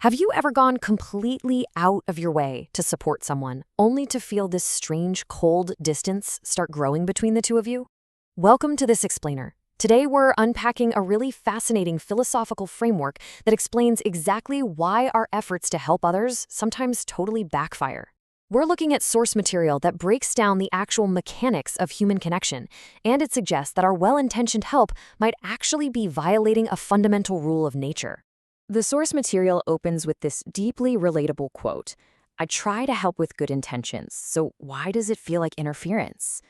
Have you ever gone completely out of your way to support someone, only to feel this strange, cold distance start growing between the two of you? Welcome to This Explainer. Today we're unpacking a really fascinating philosophical framework that explains exactly why our efforts to help others sometimes totally backfire. We're looking at source material that breaks down the actual mechanics of human connection, and it suggests that our well-intentioned help might actually be violating a fundamental rule of nature. The source material opens with this deeply relatable quote, "I try to help with good intentions, so why does it feel like interference?"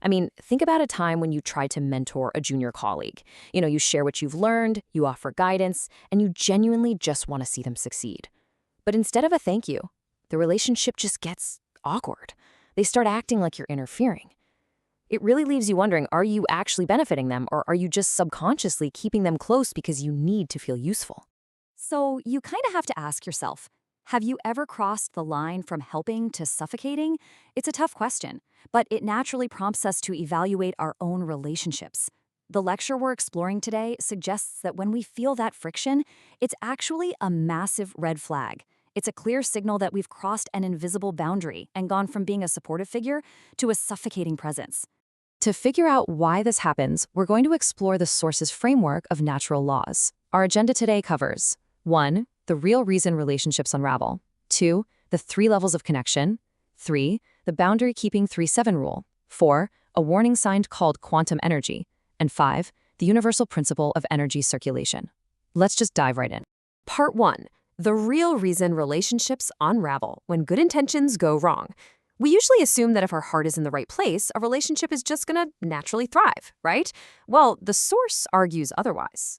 I mean, think about a time when you tried to mentor a junior colleague. You share what you've learned, you offer guidance, and you genuinely just want to see them succeed. But instead of a thank you, the relationship just gets awkward. They start acting like you're interfering. It really leaves you wondering, are you actually benefiting them, or are you just subconsciously keeping them close because you need to feel useful? So you kind of have to ask yourself, have you ever crossed the line from helping to suffocating? It's a tough question, but it naturally prompts us to evaluate our own relationships. The lecture we're exploring today suggests that when we feel that friction, it's actually a massive red flag. It's a clear signal that we've crossed an invisible boundary and gone from being a supportive figure to a suffocating presence. To figure out why this happens, we're going to explore the source's framework of natural laws. Our agenda today covers 1. The real reason relationships unravel. 2. The 3 levels of connection. 3. The boundary-keeping 3-7 rule. 4. A warning sign called quantum energy. And 5. The universal principle of energy circulation. Let's just dive right in. Part 1. The real reason relationships unravel when good intentions go wrong. We usually assume that if our heart is in the right place, a relationship is just going to naturally thrive, right? Well, the source argues otherwise.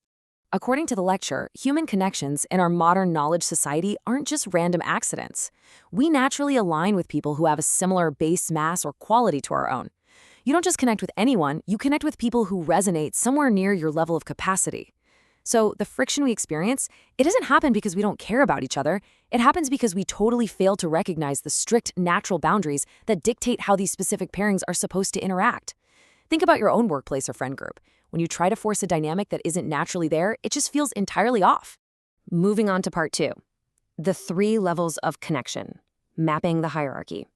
According to the lecture, human connections in our modern knowledge society aren't just random accidents. We naturally align with people who have a similar base mass or quality to our own. You don't just connect with anyone, you connect with people who resonate somewhere near your level of capacity. So the friction we experience, it doesn't happen because we don't care about each other. It happens because we totally fail to recognize the strict natural boundaries that dictate how these specific pairings are supposed to interact. Think about your own workplace or friend group. When you try to force a dynamic that isn't naturally there, it just feels entirely off. Moving on to part 2. The 3 levels of connection. Mapping the hierarchy.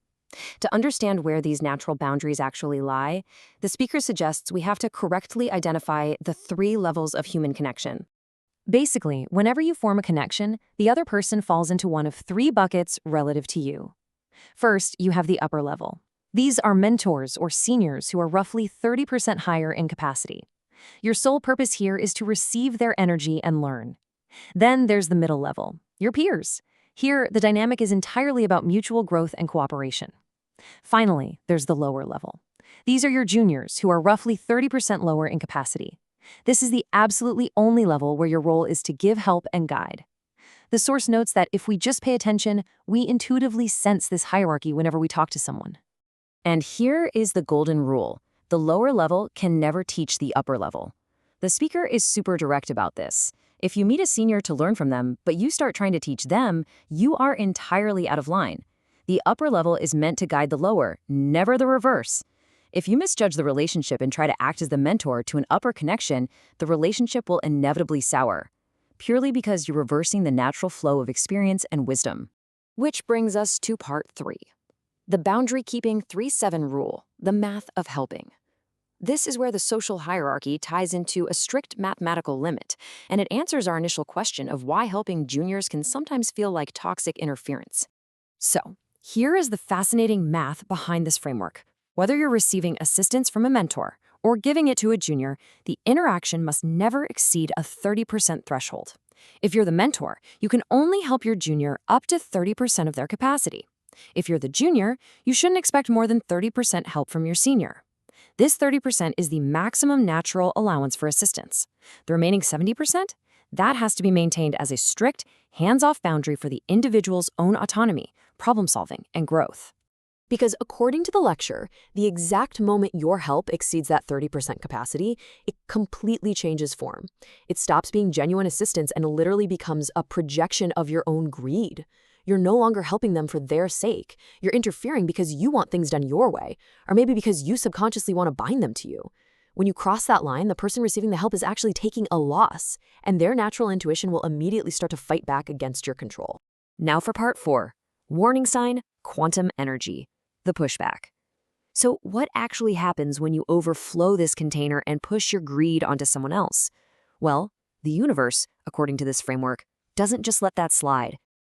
To understand where these natural boundaries actually lie, the speaker suggests we have to correctly identify the 3 levels of human connection. Basically, whenever you form a connection, the other person falls into one of 3 buckets relative to you. First, you have the upper level. These are mentors or seniors who are roughly 30% higher in capacity. Your sole purpose here is to receive their energy and learn. Then there's the middle level, your peers. Here, the dynamic is entirely about mutual growth and cooperation. Finally, there's the lower level. These are your juniors, who are roughly 30% lower in capacity. This is the absolutely only level where your role is to give help and guide. The source notes that if we just pay attention, we intuitively sense this hierarchy whenever we talk to someone. And here is the golden rule. The lower level can never teach the upper level. The speaker is super direct about this. If you meet a senior to learn from them, but you start trying to teach them, you are entirely out of line. The upper level is meant to guide the lower, never the reverse. If you misjudge the relationship and try to act as the mentor to an upper connection, the relationship will inevitably sour, purely because you're reversing the natural flow of experience and wisdom. Which brings us to part 3. The boundary-keeping 3-7 rule, the math of helping. This is where the social hierarchy ties into a strict mathematical limit, and it answers our initial question of why helping juniors can sometimes feel like toxic interference. So, here is the fascinating math behind this framework. Whether you're receiving assistance from a mentor or giving it to a junior, the interaction must never exceed a 30% threshold. If you're the mentor, you can only help your junior up to 30% of their capacity. If you're the junior, you shouldn't expect more than 30% help from your senior. This 30% is the maximum natural allowance for assistance. The remaining 70%? That has to be maintained as a strict, hands-off boundary for the individual's own autonomy, problem-solving, and growth. Because according to the lecture, the exact moment your help exceeds that 30% capacity, it completely changes form. It stops being genuine assistance and literally becomes a projection of your own greed. You're no longer helping them for their sake. You're interfering because you want things done your way, or maybe because you subconsciously want to bind them to you. When you cross that line, the person receiving the help is actually taking a loss, and their natural intuition will immediately start to fight back against your control. Now for part 4, warning sign, quantum energy, the pushback. So what actually happens when you overflow this container and push your greed onto someone else? Well, the universe, according to this framework, doesn't just let that slide.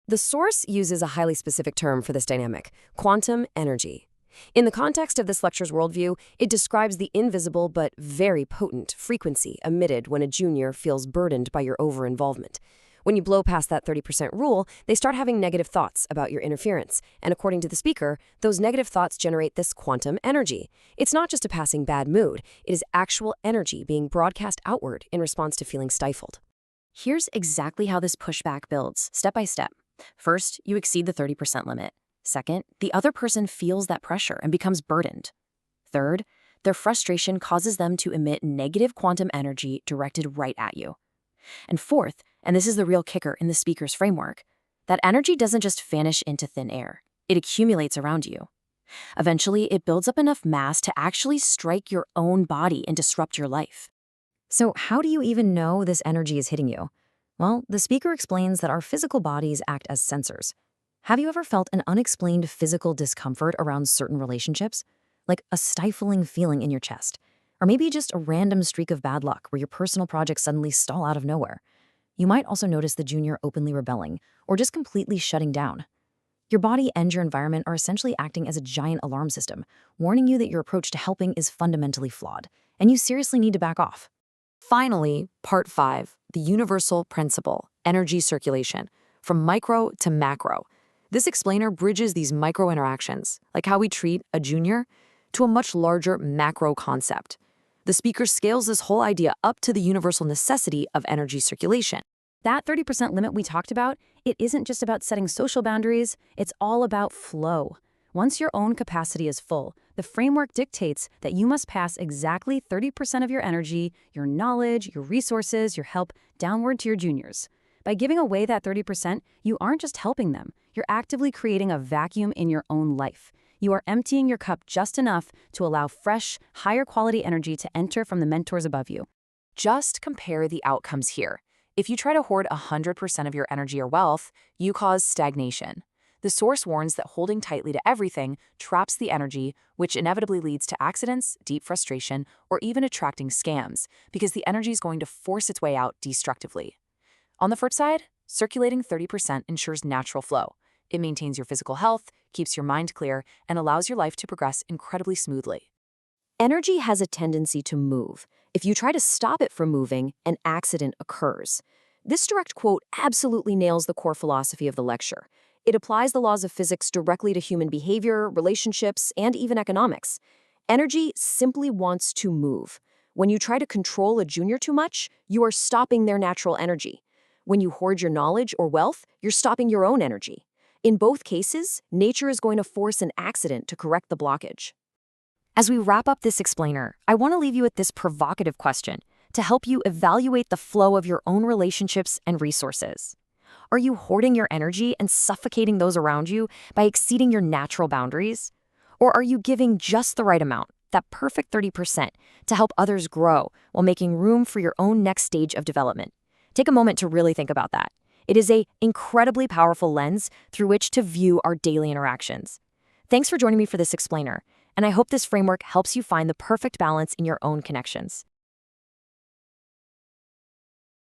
The source uses a highly specific term for this dynamic, quantum energy. In the context of this lecture's worldview, it describes the invisible but very potent frequency emitted when a junior feels burdened by your over-involvement. When you blow past that 30% rule, they start having negative thoughts about your interference. And according to the speaker, those negative thoughts generate this quantum energy. It's not just a passing bad mood. It is actual energy being broadcast outward in response to feeling stifled. Here's exactly how this pushback builds, step by step. First, you exceed the 30% limit. Second, the other person feels that pressure and becomes burdened. Third, their frustration causes them to emit negative quantum energy directed right at you. And fourth, and this is the real kicker in the speaker's framework, that energy doesn't just vanish into thin air. It accumulates around you. Eventually, it builds up enough mass to actually strike your own body and disrupt your life. So how do you even know this energy is hitting you? Well, the speaker explains that our physical bodies act as sensors. Have you ever felt an unexplained physical discomfort around certain relationships? Like a stifling feeling in your chest? Or maybe just a random streak of bad luck where your personal projects suddenly stall out of nowhere? You might also notice the junior openly rebelling or just completely shutting down. Your body and your environment are essentially acting as a giant alarm system, warning you that your approach to helping is fundamentally flawed, and you seriously need to back off. Finally, part 5, the universal principle, energy circulation, from micro to macro. This explainer bridges these micro interactions, like how we treat a junior, to a much larger macro concept. The speaker scales this whole idea up to the universal necessity of energy circulation. That 30% limit we talked about, it isn't just about setting social boundaries, it's all about flow. Once your own capacity is full, the framework dictates that you must pass exactly 30% of your energy, your knowledge, your resources, your help, downward to your juniors. By giving away that 30%, you aren't just helping them, you're actively creating a vacuum in your own life. You are emptying your cup just enough to allow fresh, higher quality energy to enter from the mentors above you. Just compare the outcomes here. If you try to hoard 100% of your energy or wealth, you cause stagnation. The source warns that holding tightly to everything traps the energy, which inevitably leads to accidents, deep frustration, or even attracting scams, because the energy is going to force its way out destructively. On the flip side, circulating 30% ensures natural flow. It maintains your physical health, keeps your mind clear, and allows your life to progress incredibly smoothly. Energy has a tendency to move. If you try to stop it from moving, an accident occurs. This direct quote absolutely nails the core philosophy of the lecture. It applies the laws of physics directly to human behavior, relationships, and even economics. Energy simply wants to move. When you try to control a junior too much, you are stopping their natural energy. When you hoard your knowledge or wealth, you're stopping your own energy. In both cases, nature is going to force an accident to correct the blockage. As we wrap up this explainer, I want to leave you with this provocative question to help you evaluate the flow of your own relationships and resources. Are you hoarding your energy and suffocating those around you by exceeding your natural boundaries? Or are you giving just the right amount, that perfect 30%, to help others grow while making room for your own next stage of development? Take a moment to really think about that. It is an incredibly powerful lens through which to view our daily interactions. Thanks for joining me for this explainer, and I hope this framework helps you find the perfect balance in your own connections.